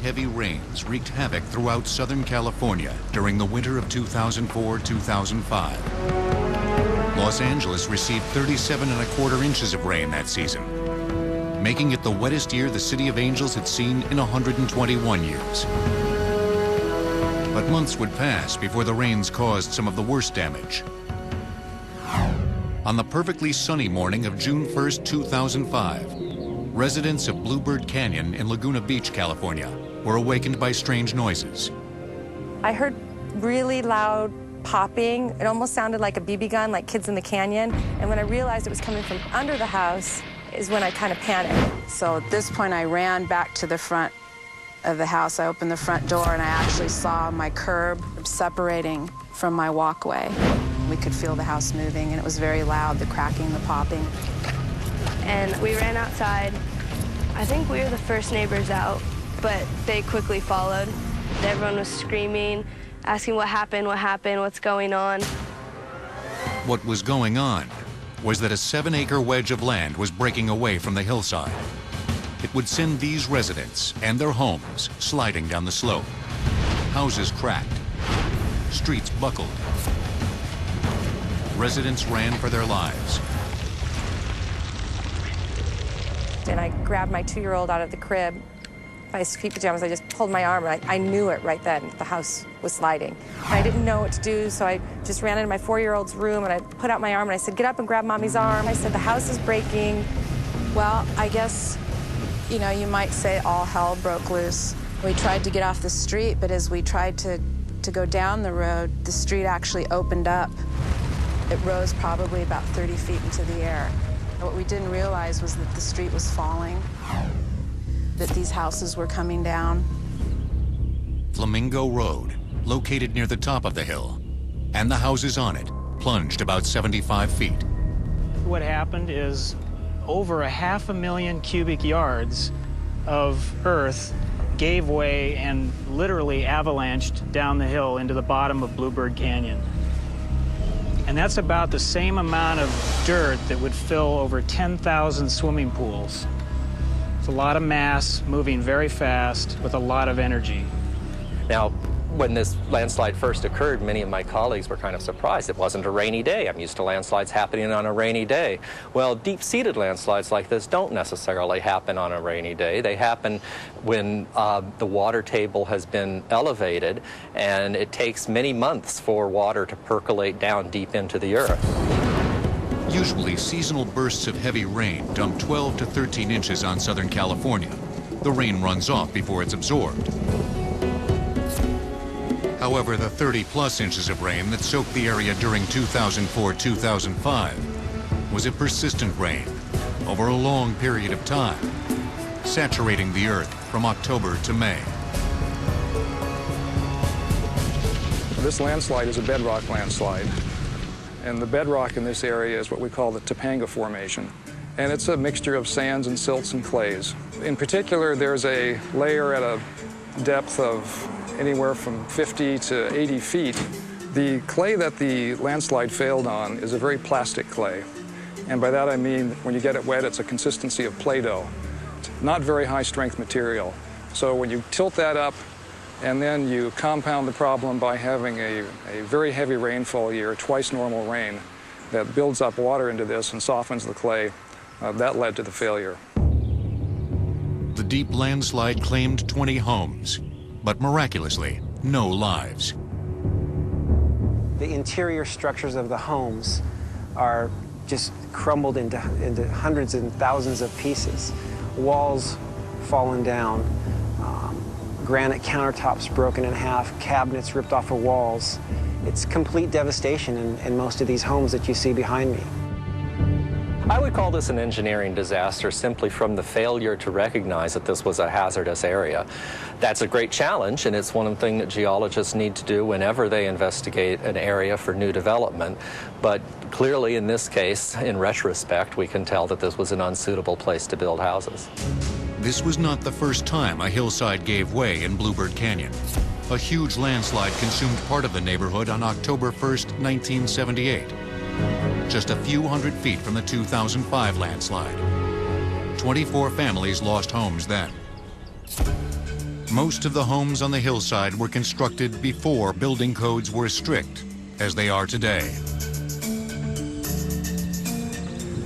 heavy rains wreaked havoc throughout Southern California during the winter of 2004-2005. Los Angeles received 37¼ inches of rain that season, making it the wettest year the City of Angels had seen in 121 years. But months would pass before the rains caused some of the worst damage. On the perfectly sunny morning of June 1st, 2005, residents of Bluebird Canyon in Laguna Beach, California, were awakened by strange noises. I heard really loud popping. It almost sounded like a BB gun, like kids in the canyon. And when I realized it was coming from under the house is when I kind of panicked. So at this point, I ran back to the front of the house. I opened the front door, and I actually saw my curb separating from my walkway. We could feel the house moving, and it was very loud, the cracking, the popping. And we ran outside. I think we were the first neighbors out, but they quickly followed. Everyone was screaming, asking what happened, what's going on. What was going on was that a 7-acre wedge of land was breaking away from the hillside. It would send these residents and their homes sliding down the slope. Houses cracked, streets buckled. Residents ran for their lives. And I grabbed my 2-year-old out of the crib. My ski pajamas, I just pulled my arm, and I knew it right then. The house was sliding. And I didn't know what to do, so I just ran into my 4-year-old's room, and I put out my arm, and I said, "Get up and grab Mommy's arm." I said, "The house is breaking." Well, I guess, you know, you might say all hell broke loose. We tried to get off the street, but as we tried to go down the road, the street actually opened up. It rose probably about 30 feet into the air. What we didn't realize was that the street was falling, that these houses were coming down. Flamingo Road, located near the top of the hill, and the houses on it plunged about 75 feet. What happened is over 500,000 cubic yards of earth gave way and literally avalanched down the hill into the bottom of Bluebird Canyon. And that's about the same amount of dirt that would fill over 10,000 swimming pools. It's a lot of mass moving very fast with a lot of energy. Now, when this landslide first occurred, many of my colleagues were kind of surprised. It wasn't a rainy day. I'm used to landslides happening on a rainy day. Well, deep-seated landslides like this don't necessarily happen on a rainy day. They happen when the water table has been elevated, and it takes many months for water to percolate down deep into the earth. Usually, seasonal bursts of heavy rain dump 12 to 13 inches on Southern California. The rain runs off before it's absorbed. However, the 30+ inches of rain that soaked the area during 2004-2005 was a persistent rain over a long period of time, saturating the earth from October to May. This landslide is a bedrock landslide, and the bedrock in this area is what we call the Topanga Formation, and it's a mixture of sands and silts and clays. In particular, there's a layer at a depth of anywhere from 50 to 80 feet. The clay that the landslide failed on is a very plastic clay. And by that I mean, when you get it wet, it's a consistency of Play-Doh. Not very high strength material. So when you tilt that up and then you compound the problem by having a very heavy rainfall year, twice normal rain, that builds up water into this and softens the clay, that led to the failure. The deep landslide claimed 20 homes, but miraculously, no lives. The interior structures of the homes are just crumbled into hundreds and thousands of pieces. Walls fallen down, granite countertops broken in half, cabinets ripped off of walls. It's complete devastation in most of these homes that you see behind me. I would call this an engineering disaster simply from the failure to recognize that this was a hazardous area. That's a great challenge, and it's one thing that geologists need to do whenever they investigate an area for new development. But clearly, in this case, in retrospect, we can tell that this was an unsuitable place to build houses. This was not the first time a hillside gave way in Bluebird Canyon. A huge landslide consumed part of the neighborhood on October 1st, 1978. Just a few hundred feet from the 2005 landslide. 24 families lost homes then. Most of the homes on the hillside were constructed before building codes were as strict as they are today.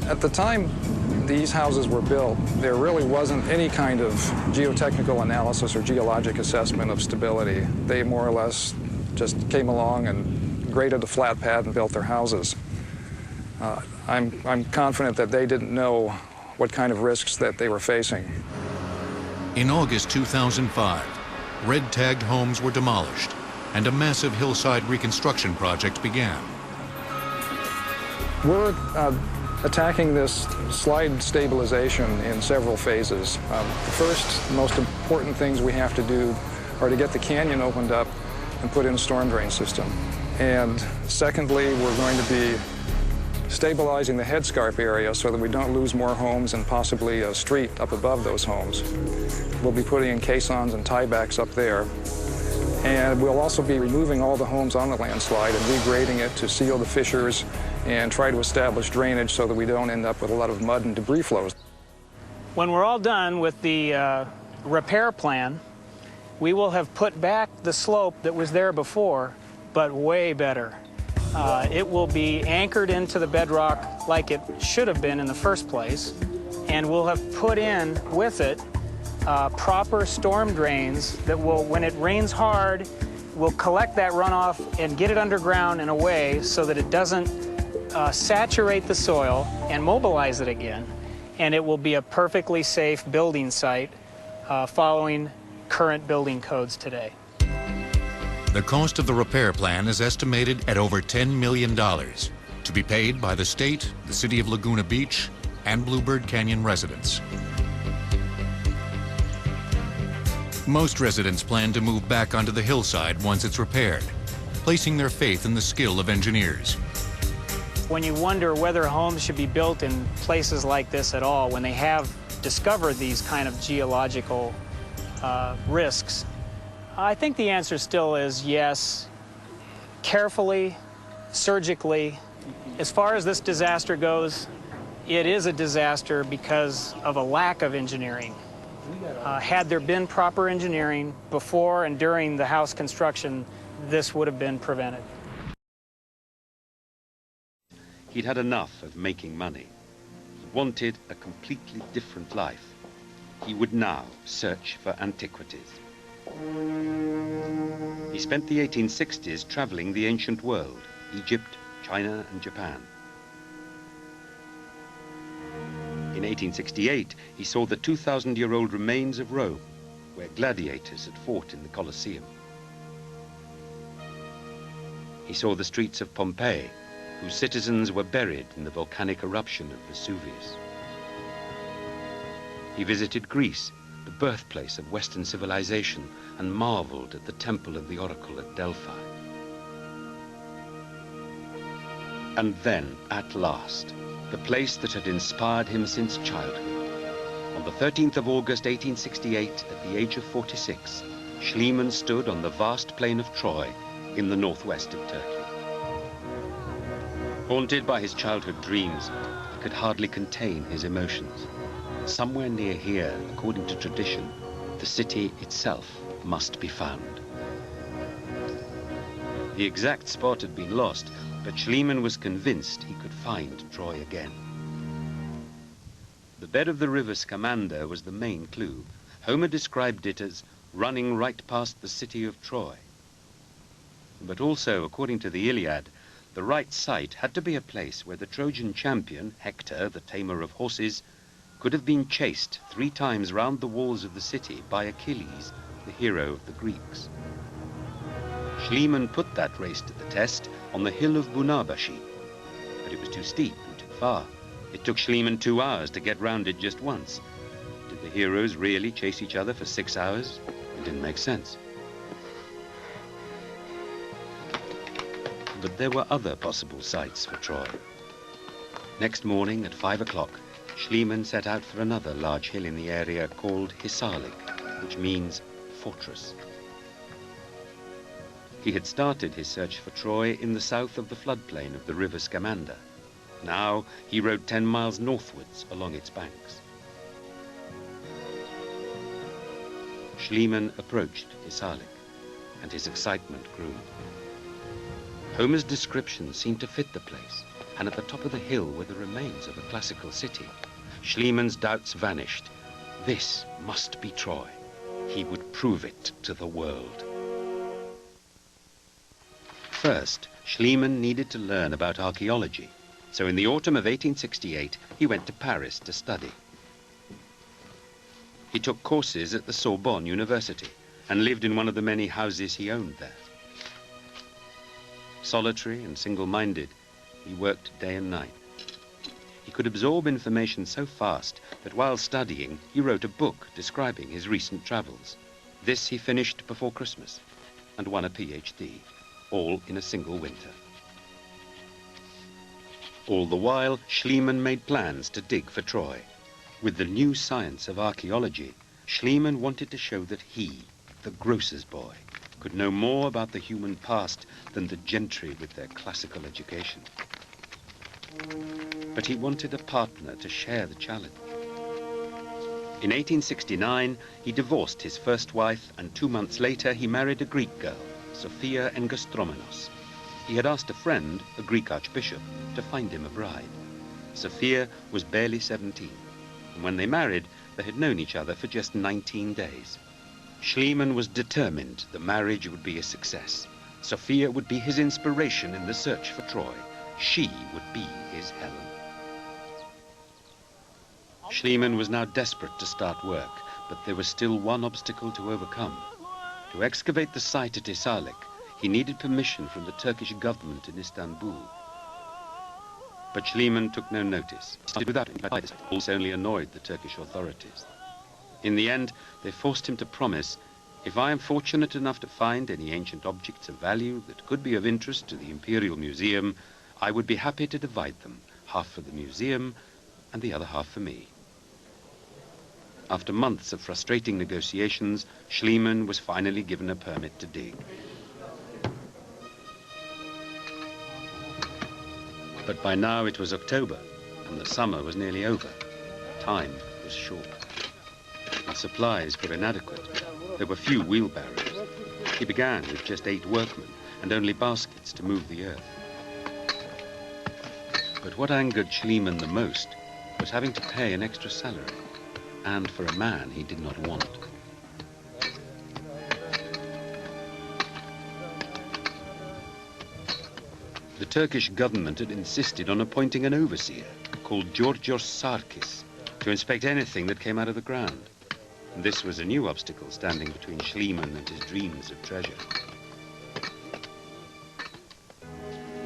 At the time these houses were built, there really wasn't any kind of geotechnical analysis or geologic assessment of stability. They more or less just came along and graded a flat pad and built their houses. I'm confident that they didn't know what kind of risks that they were facing. In August 2005, red-tagged homes were demolished and a massive hillside reconstruction project began. We're attacking this slide stabilization in several phases. The first, most important things we have to do are to get the canyon opened up and put in a storm drain system. And secondly, we're going to be stabilizing the headscarp area so that we don't lose more homes and possibly a street up above those homes. We'll be putting in caissons and tiebacks up there. And we'll also be removing all the homes on the landslide and regrading it to seal the fissures and try to establish drainage so that we don't end up with a lot of mud and debris flows. When we're all done with the repair plan, we will have put back the slope that was there before, but way better. It will be anchored into the bedrock like it should have been in the first place, and we'll have put in with it proper storm drains that will, when it rains hard, will collect that runoff and get it underground in a way so that it doesn't saturate the soil and mobilize it again. And it will be a perfectly safe building site following current building codes today. The cost of the repair plan is estimated at over $10 million to be paid by the state, the city of Laguna Beach, and Bluebird Canyon residents. Most residents plan to move back onto the hillside once it's repaired, placing their faith in the skill of engineers. When you wonder whether homes should be built in places like this at all, when they have discovered these kind of geological risks, I think the answer still is yes, carefully, surgically. As far as this disaster goes, it is a disaster because of a lack of engineering. Had there been proper engineering before and during the house construction, this would have been prevented. He'd had enough of making money. He wanted a completely different life. He would now search for antiquities. He spent the 1860s traveling the ancient world, Egypt, China, and Japan. In 1868, he saw the 2,000-year-old remains of Rome, where gladiators had fought in the Colosseum. He saw the streets of Pompeii, whose citizens were buried in the volcanic eruption of Vesuvius. He visited Greece, the birthplace of Western civilization, and marveled at the temple of the oracle at Delphi. And then, at last, the place that had inspired him since childhood. On the 13th of August, 1868, at the age of 46, Schliemann stood on the vast plain of Troy in the northwest of Turkey. Haunted by his childhood dreams, he could hardly contain his emotions. Somewhere near here, according to tradition, the city itself must be found. The exact spot had been lost, but Schliemann was convinced he could find Troy again. The bed of the river Scamander was the main clue. Homer described it as running right past the city of Troy. But also, according to the Iliad, the right site had to be a place where the Trojan champion, Hector, the tamer of horses, could have been chased 3 times round the walls of the city by Achilles, the hero of the Greeks. Schliemann put that race to the test on the hill of Bunabashi, but it was too steep and too far. It took Schliemann 2 hours to get round it just once. Did the heroes really chase each other for 6 hours? It didn't make sense. But there were other possible sites for Troy. Next morning at 5 o'clock, Schliemann set out for another large hill in the area called Hisarlik, which means fortress. He had started his search for Troy in the south of the floodplain of the river Scamander. Now he rode 10 miles northwards along its banks. Schliemann approached Isarlik, and his excitement grew. Homer's description seemed to fit the place, and at the top of the hill were the remains of a classical city. Schliemann's doubts vanished. This must be Troy. He would prove it to the world. First, Schliemann needed to learn about archaeology, so in the autumn of 1868, he went to Paris to study. He took courses at the Sorbonne University and lived in one of the many houses he owned there. Solitary and single-minded, he worked day and night. He could absorb information so fast that while studying, he wrote a book describing his recent travels. This he finished before Christmas and won a PhD, all in a single winter. All the while, Schliemann made plans to dig for Troy. With the new science of archaeology, Schliemann wanted to show that he, the grocer's boy, could know more about the human past than the gentry with their classical education. But he wanted a partner to share the challenge. In 1869, he divorced his first wife, and 2 months later he married a Greek girl, Sophia Engostromenos. He had asked a friend, a Greek archbishop, to find him a bride. Sophia was barely 17, and when they married, they had known each other for just 19 days. Schliemann was determined the marriage would be a success. Sophia would be his inspiration in the search for Troy. She would be his Helen. Schliemann was now desperate to start work, but there was still one obstacle to overcome. To excavate the site at Isarlik, he needed permission from the Turkish government in Istanbul. But Schliemann took no notice. This also only annoyed the Turkish authorities. In the end, they forced him to promise, if I am fortunate enough to find any ancient objects of value that could be of interest to the Imperial Museum, I would be happy to divide them, half for the museum and the other half for me. After months of frustrating negotiations, Schliemann was finally given a permit to dig. But by now it was October, and the summer was nearly over. Time was short. The supplies were inadequate. There were few wheelbarrows. He began with just 8 workmen and only baskets to move the earth. But what angered Schliemann the most was having to pay an extra salary, and for a man he did not want. The Turkish government had insisted on appointing an overseer called Georgios Sarkis to inspect anything that came out of the ground. And this was a new obstacle standing between Schliemann and his dreams of treasure.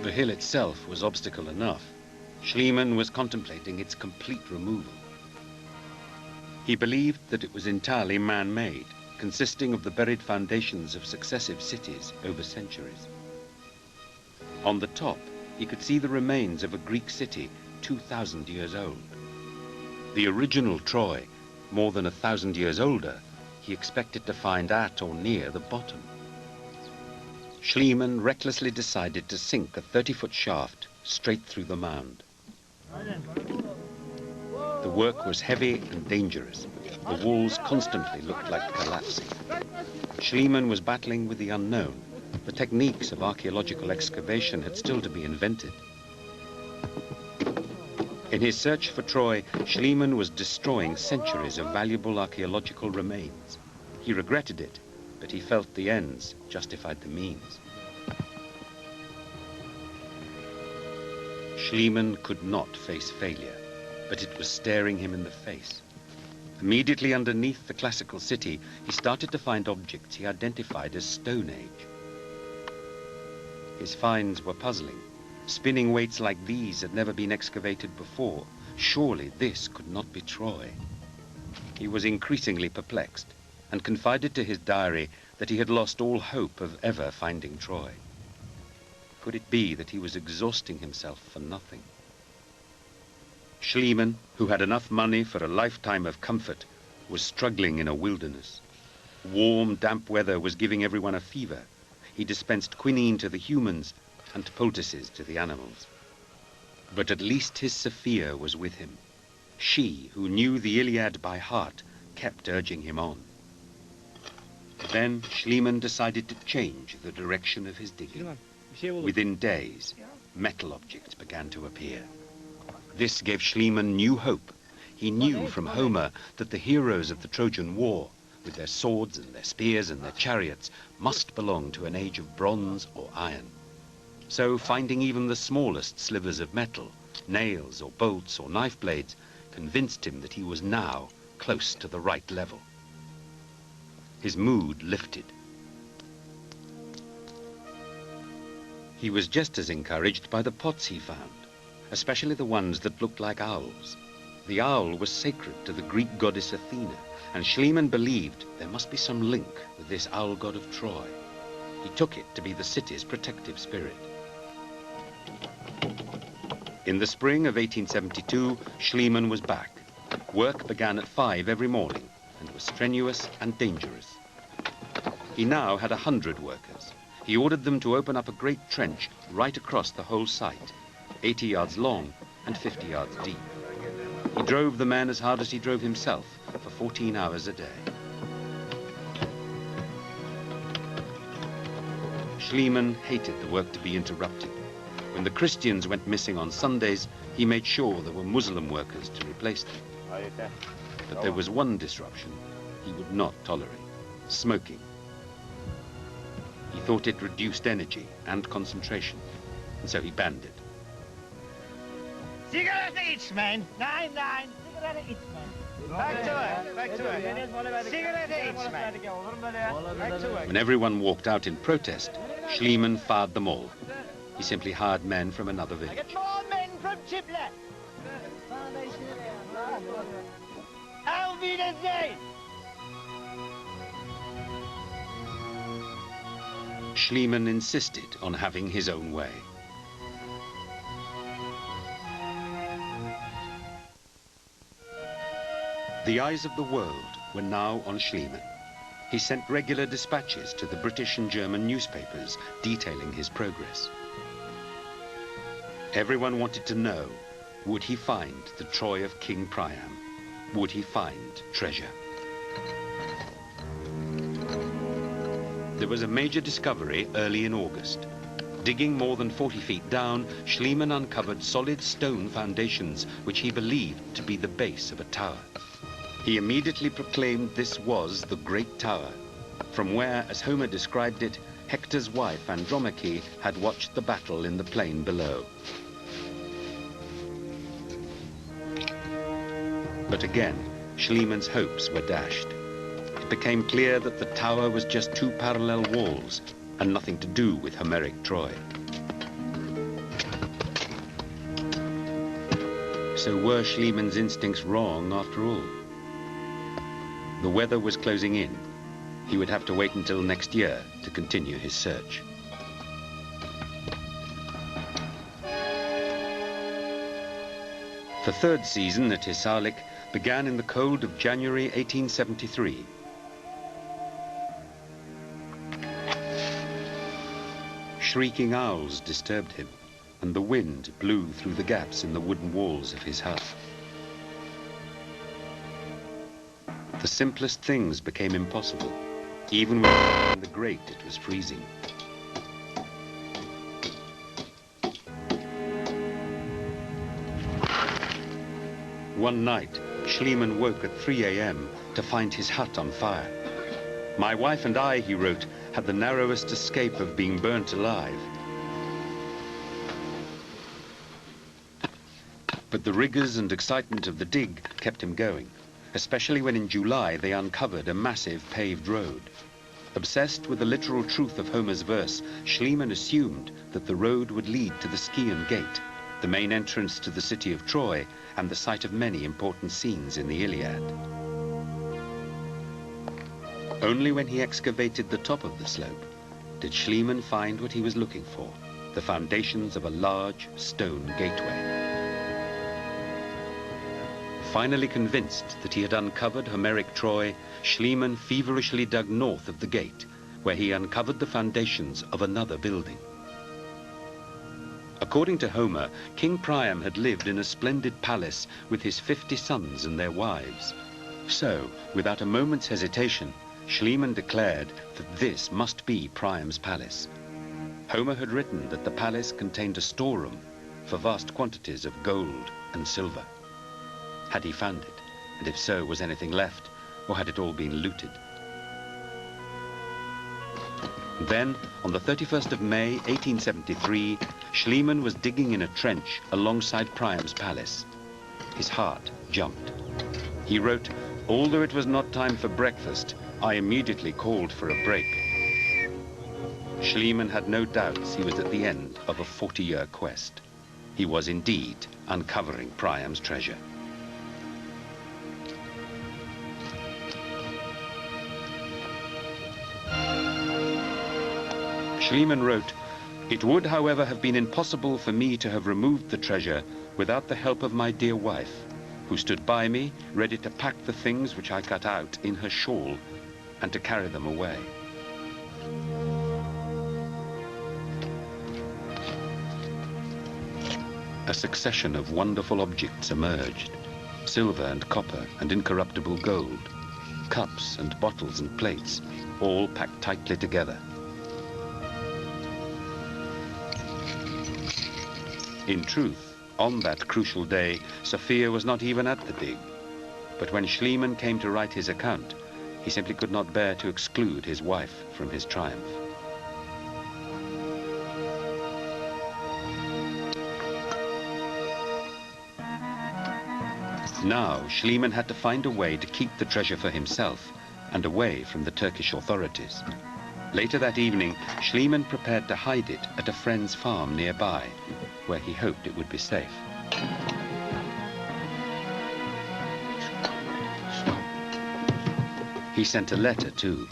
The hill itself was obstacle enough. Schliemann was contemplating its complete removal. He believed that it was entirely man-made, consisting of the buried foundations of successive cities over centuries. On the top, he could see the remains of a Greek city 2,000 years old. The original Troy, more than 1,000 years older, he expected to find at or near the bottom. Schliemann recklessly decided to sink a 30-foot shaft straight through the mound. The work was heavy and dangerous. The walls constantly looked like collapsing. Schliemann was battling with the unknown. The techniques of archaeological excavation had still to be invented. In his search for Troy, Schliemann was destroying centuries of valuable archaeological remains. He regretted it, but he felt the ends justified the means. Schliemann could not face failure, but it was staring him in the face. Immediately underneath the classical city, he started to find objects he identified as Stone Age. His finds were puzzling. Spinning weights like these had never been excavated before. Surely this could not be Troy. He was increasingly perplexed and confided to his diary that he had lost all hope of ever finding Troy. Could it be that he was exhausting himself for nothing? Schliemann, who had enough money for a lifetime of comfort, was struggling in a wilderness. Warm, damp weather was giving everyone a fever. He dispensed quinine to the humans and poultices to the animals. But at least his Sophia was with him. She, who knew the Iliad by heart, kept urging him on. Then Schliemann decided to change the direction of his digging. Within days, metal objects began to appear. This gave Schliemann new hope. He knew from Homer that the heroes of the Trojan War, with their swords and their spears and their chariots, must belong to an age of bronze or iron. So finding even the smallest slivers of metal, nails or bolts or knife blades, convinced him that he was now close to the right level. His mood lifted. He was just as encouraged by the pots he found, especially the ones that looked like owls. The owl was sacred to the Greek goddess Athena, and Schliemann believed there must be some link with this owl god of Troy. He took it to be the city's protective spirit. In the spring of 1872, Schliemann was back. Work began at 5 every morning and was strenuous and dangerous. He now had 100 workers. He ordered them to open up a great trench right across the whole site, 80 yards long and 50 yards deep. He drove the men as hard as he drove himself for 14 hours a day. Schliemann hated the work to be interrupted. When the Christians went missing on Sundays, he made sure there were Muslim workers to replace them. But there was one disruption he would not tolerate: smoking. He thought it reduced energy and concentration, and so he banned it. Cigarette each, man. Nine. Cigarette each, man. Back to it. Cigarette each, man. Back to it. When everyone walked out in protest, Schliemann fired them all. He simply hired men from another village. Get more men from Chiplet. Auf Wiedersehen. Schliemann insisted on having his own way. The eyes of the world were now on Schliemann. He sent regular dispatches to the British and German newspapers detailing his progress. Everyone wanted to know, would he find the Troy of King Priam? Would he find treasure? There was a major discovery early in August. Digging more than 40 feet down, Schliemann uncovered solid stone foundations which he believed to be the base of a tower. He immediately proclaimed this was the Great Tower, from where, as Homer described it, Hector's wife Andromache had watched the battle in the plain below. But again, Schliemann's hopes were dashed. It became clear that the tower was just 2 parallel walls and nothing to do with Homeric Troy. So were Schliemann's instincts wrong after all? The weather was closing in. He would have to wait until next year to continue his search. The third season at Hisarlik began in the cold of January 1873. Shrieking owls disturbed him, and the wind blew through the gaps in the wooden walls of his hut. The simplest things became impossible. Even when in the grate it was freezing. One night, Schliemann woke at 3 a.m. to find his hut on fire. My wife and I, he wrote, had the narrowest escape of being burnt alive. But the rigors and excitement of the dig kept him going, especially when in July they uncovered a massive paved road. Obsessed with the literal truth of Homer's verse, Schliemann assumed that the road would lead to the Scaean Gate, the main entrance to the city of Troy and the site of many important scenes in the Iliad. Only when he excavated the top of the slope did Schliemann find what he was looking for, the foundations of a large stone gateway. Finally convinced that he had uncovered Homeric Troy, Schliemann feverishly dug north of the gate, where he uncovered the foundations of another building. According to Homer, King Priam had lived in a splendid palace with his 50 sons and their wives. So, without a moment's hesitation, Schliemann declared that this must be Priam's palace. Homer had written that the palace contained a storeroom for vast quantities of gold and silver. Had he found it? And if so, was anything left, or had it all been looted? Then, on the 31st of May, 1873, Schliemann was digging in a trench alongside Priam's palace. His heart jumped. He wrote, "Although it was not time for breakfast, I immediately called for a break." Schliemann had no doubts he was at the end of a 40-year quest. He was indeed uncovering Priam's treasure. Schliemann wrote, "It would, however, have been impossible for me to have removed the treasure without the help of my dear wife, who stood by me, ready to pack the things which I cut out in her shawl and to carry them away." A succession of wonderful objects emerged: silver and copper and incorruptible gold, cups and bottles and plates, all packed tightly together. In truth, on that crucial day, Sophia was not even at the dig. But when Schliemann came to write his account, he simply could not bear to exclude his wife from his triumph. Now, Schliemann had to find a way to keep the treasure for himself and away from the Turkish authorities. Later that evening, Schliemann prepared to hide it at a friend's farm nearby, where he hoped it would be safe. He sent a letter too.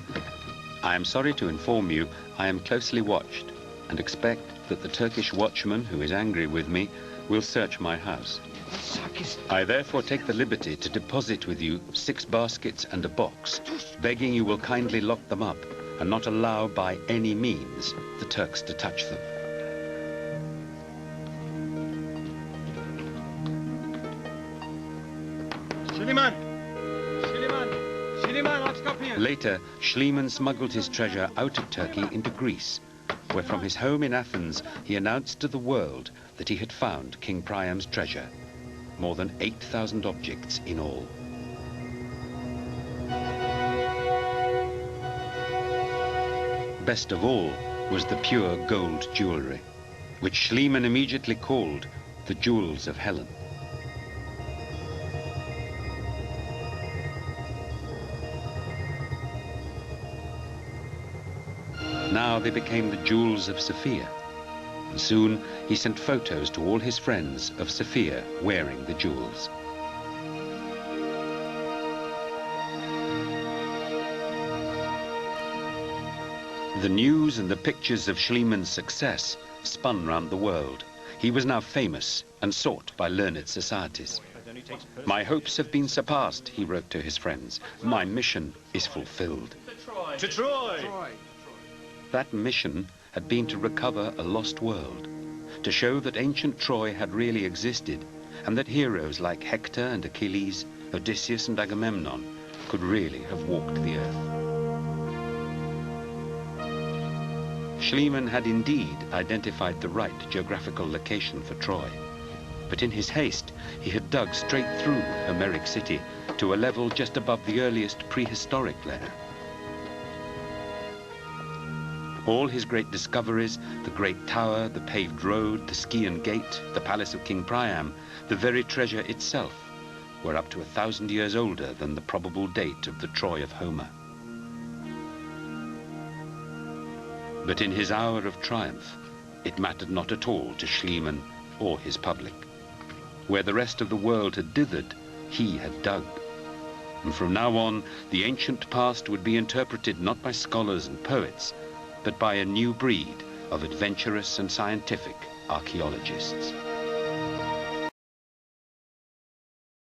"I am sorry to inform you I am closely watched and expect that the Turkish watchman who is angry with me will search my house. I therefore take the liberty to deposit with you 6 baskets and a box, begging you will kindly lock them up and not allow by any means the Turks to touch them." Later, Schliemann smuggled his treasure out of Turkey into Greece, where from his home in Athens he announced to the world that he had found King Priam's treasure, more than 8,000 objects in all. Best of all was the pure gold jewelry, which Schliemann immediately called the Jewels of Helen. Now they became the Jewels of Sophia, and soon he sent photos to all his friends of Sophia wearing the jewels. The news and the pictures of Schliemann's success spun round the world. He was now famous and sought by learned societies. "My hopes have been surpassed," he wrote to his friends. "My mission is fulfilled." To Troy! That mission had been to recover a lost world, to show that ancient Troy had really existed, and that heroes like Hector and Achilles, Odysseus and Agamemnon could really have walked the earth. Schliemann had indeed identified the right geographical location for Troy, but in his haste he had dug straight through Homeric city to a level just above the earliest prehistoric layer. All his great discoveries, the great tower, the paved road, the Scaean gate, the palace of King Priam, the very treasure itself, were up to 1,000 years older than the probable date of the Troy of Homer. But in his hour of triumph, it mattered not at all to Schliemann or his public. Where the rest of the world had dithered, he had dug. And from now on, the ancient past would be interpreted not by scholars and poets, but by a new breed of adventurous and scientific archaeologists.